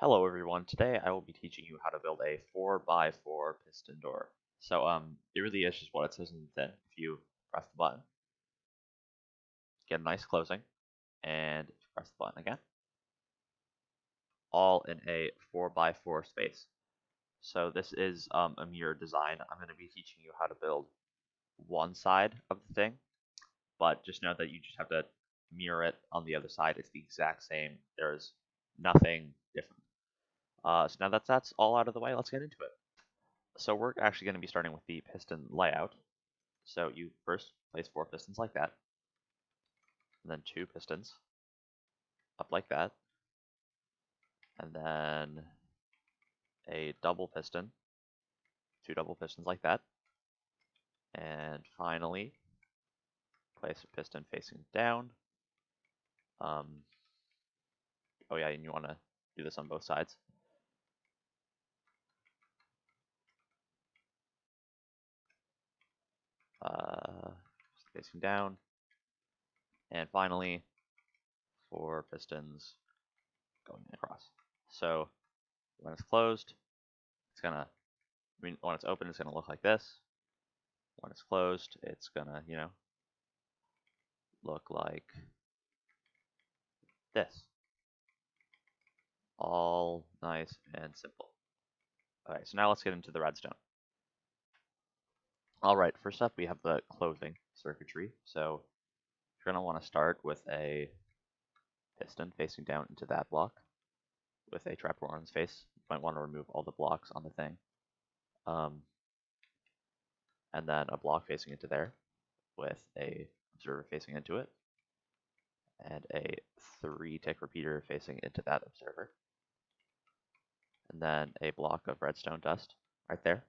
Hello everyone, today I will be teaching you how to build a 4x4 piston door. It really is just what it says in the tin. If you press the button, get a nice closing, and if you press the button again, all in a 4x4 space. So this is a mirror design. I'm going to be teaching you how to build one side of the thing, but just know that you just have to mirror it on the other side. It's the exact same. There's nothing different. So now that's all out of the way, let's get into it. So we're actually going to be starting with the piston layout. So you first place 4 pistons like that, and then 2 pistons up like that, and then a double piston, 2 double pistons like that, and finally place a piston facing down. Oh yeah, and you want to do this on both sides. Facing down, and finally 4 pistons going across. So when it's closed, when it's open, it's gonna look like this. When it's closed, it's gonna, look like this. All nice and simple. Alright, so now let's get into the redstone. Alright, first up we have the closing circuitry. So you're going to want to start with a piston facing down into that block with a trapdoor on its face. You might want to remove all the blocks on the thing. And then a block facing into there with a observer facing into it. And a 3-tick repeater facing into that observer. And then a block of redstone dust right there,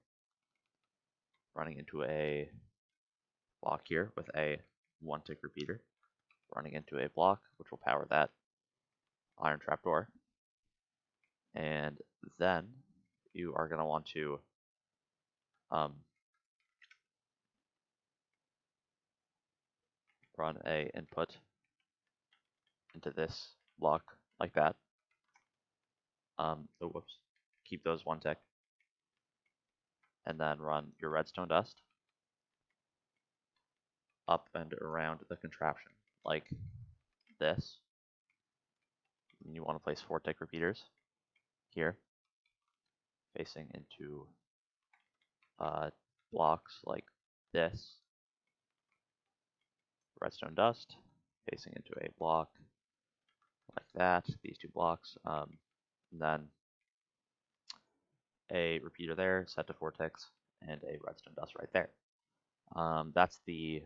running into a block here with a 1-tick repeater, running into a block which will power that iron trapdoor. And then you are going to want to run a input into this block like that. Whoops, keep those 1-tick, and then run your redstone dust up and around the contraption like this. And you want to place 4-tick repeaters here, facing into blocks like this. Redstone dust facing into a block like that. These 2 blocks, and then a repeater there set to 4 ticks, and a redstone dust right there. That's the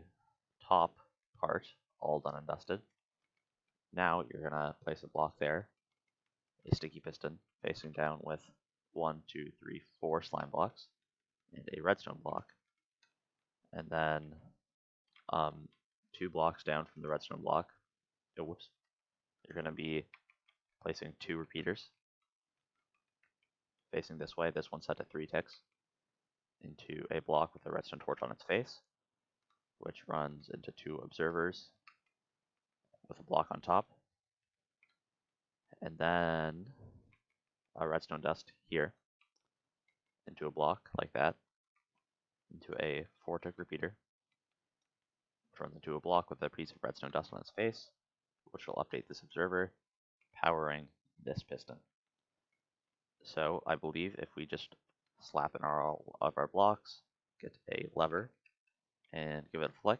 top part, all done and dusted. Now you're gonna place a block there, a sticky piston facing down with 1, 2, 3, 4 slime blocks, and a redstone block. And then 2 blocks down from the redstone block, you're gonna be placing 2 repeaters facing this way, this one set to 3 ticks, into a block with a redstone torch on its face, which runs into 2 observers with a block on top, and then a redstone dust here into a block like that, into a 4-tick repeater, which runs into a block with a piece of redstone dust on its face, which will update this observer, powering this piston. So I believe if we just slap in all of our blocks, get a lever, and give it a flick,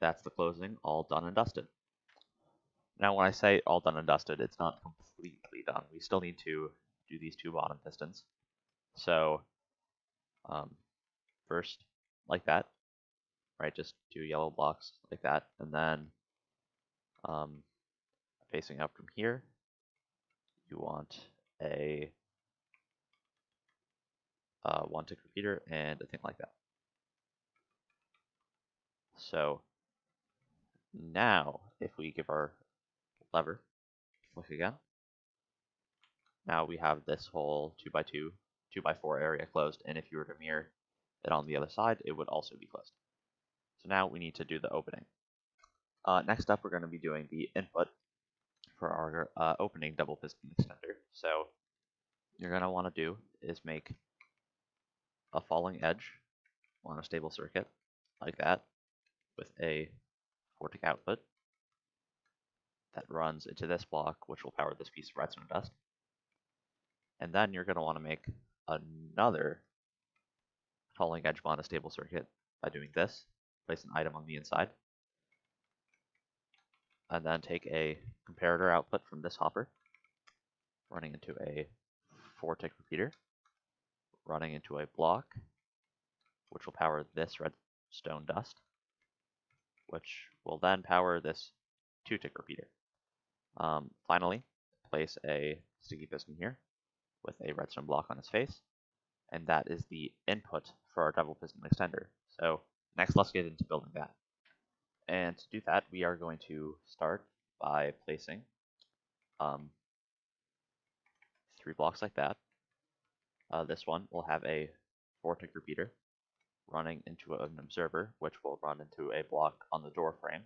that's the closing, all done and dusted. Now when I say all done and dusted, it's not completely done. We still need to do these 2 bottom pistons. So first, like that, right, just 2 yellow blocks like that, and then facing up from here, you want a 1-tick repeater and a thing like that. So now, if we give our lever a flick again, now we have this whole 2x2, 2x4 area closed, and if you were to mirror it on the other side, it would also be closed. So now we need to do the opening. Next up, we're going to be doing the input for our opening double piston extender. So you're going to want to do is make a falling edge on a stable circuit like that with a 4-tick output that runs into this block, which will power this piece of redstone dust. And then you're going to want to make another falling edge monostable circuit by doing this. Place an item on the inside. And then take a comparator output from this hopper, running into a 4-tick repeater, running into a block, which will power this redstone dust, which will then power this 2-tick repeater. Finally, place a sticky piston here with a redstone block on its face, and that is the input for our double piston extender. So next, let's get into building that. And to do that, we are going to start by placing 3 blocks like that. This one will have a 4-tick repeater running into an observer, which will run into a block on the door frame.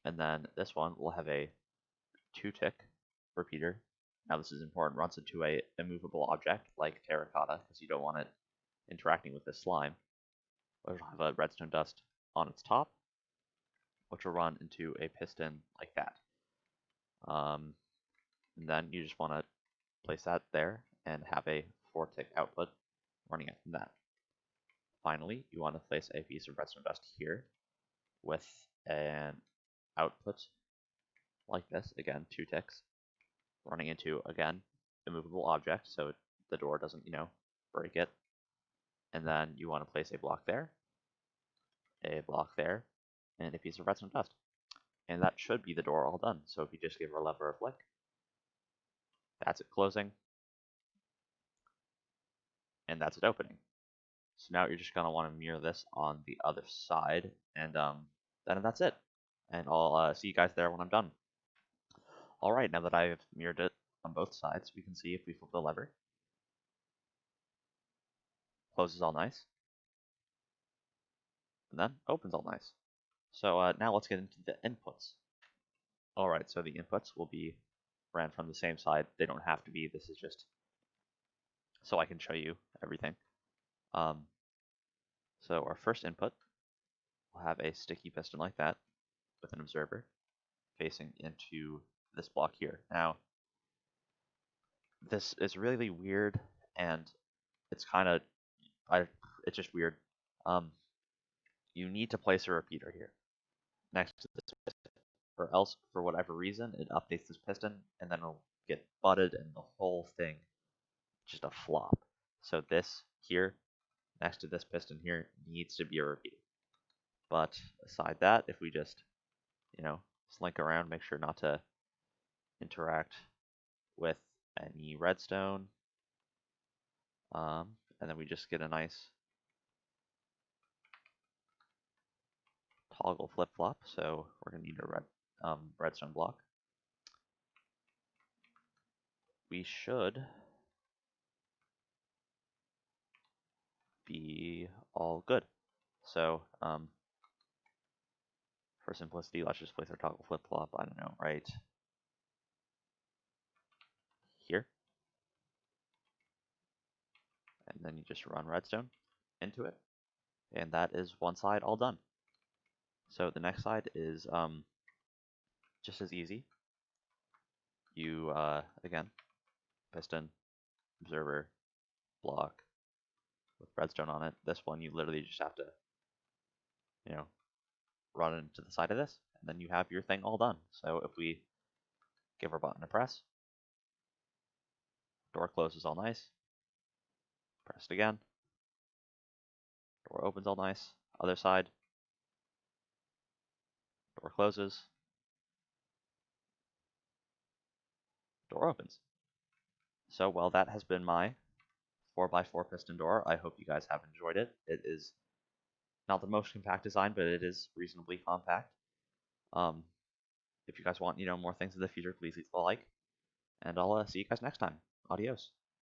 And then this one will have a 2-tick repeater. Now this is important, runs into a immovable object like terracotta, because you don't want it interacting with this slime. It'll have a redstone dust on its top, which will run into a piston like that. And then you just want to place that there and have a 4-tick output running out from that. Finally, you want to place a piece of redstone dust here with an output like this, again, 2 ticks, running into, again, immovable object, so the door doesn't, break it. And then you want to place a block there, and a piece of redstone dust. And that should be the door all done. So if you just give our lever a flick, that's it closing, and that's it opening. So now you're just going to want to mirror this on the other side, and then that's it. And I'll see you guys there when I'm done. Alright, now that I've mirrored it on both sides, we can see if we flip the lever. Closes all nice. And then opens all nice. So now let's get into the inputs. Alright, so the inputs will be ran from the same side. They don't have to be. This is just so I can show you everything. So our first input will have a sticky piston like that with an observer facing into this block here. Now, this is really weird, and it's it's just weird. You need to place a repeater here next to this piston, or else, for whatever reason, it updates this piston, and then it'll get butted, and the whole thing just a flop. So this here, next to this piston here, needs to be a repeater. But aside that, if we just, slink around, make sure not to interact with any redstone, and then we just get a nice toggle flip-flop. So we're going to need a redstone block. We should be all good. So for simplicity, let's just place our toggle flip-flop, I don't know, right here. And then you just run redstone into it. And that is one side all done. So the next side is just as easy. You, again, piston, observer, block with redstone on it. This one, you literally just have to, run it into the side of this, and then you have your thing all done. So if we give our button a press, door closes all nice, press it again, door opens all nice, other side, door closes, door opens. So, well, that has been my 4x4 piston door. I hope you guys have enjoyed it. It is not the most compact design, but it is reasonably compact. If you guys want, more things in the future, please leave a like, and I'll see you guys next time. Adios.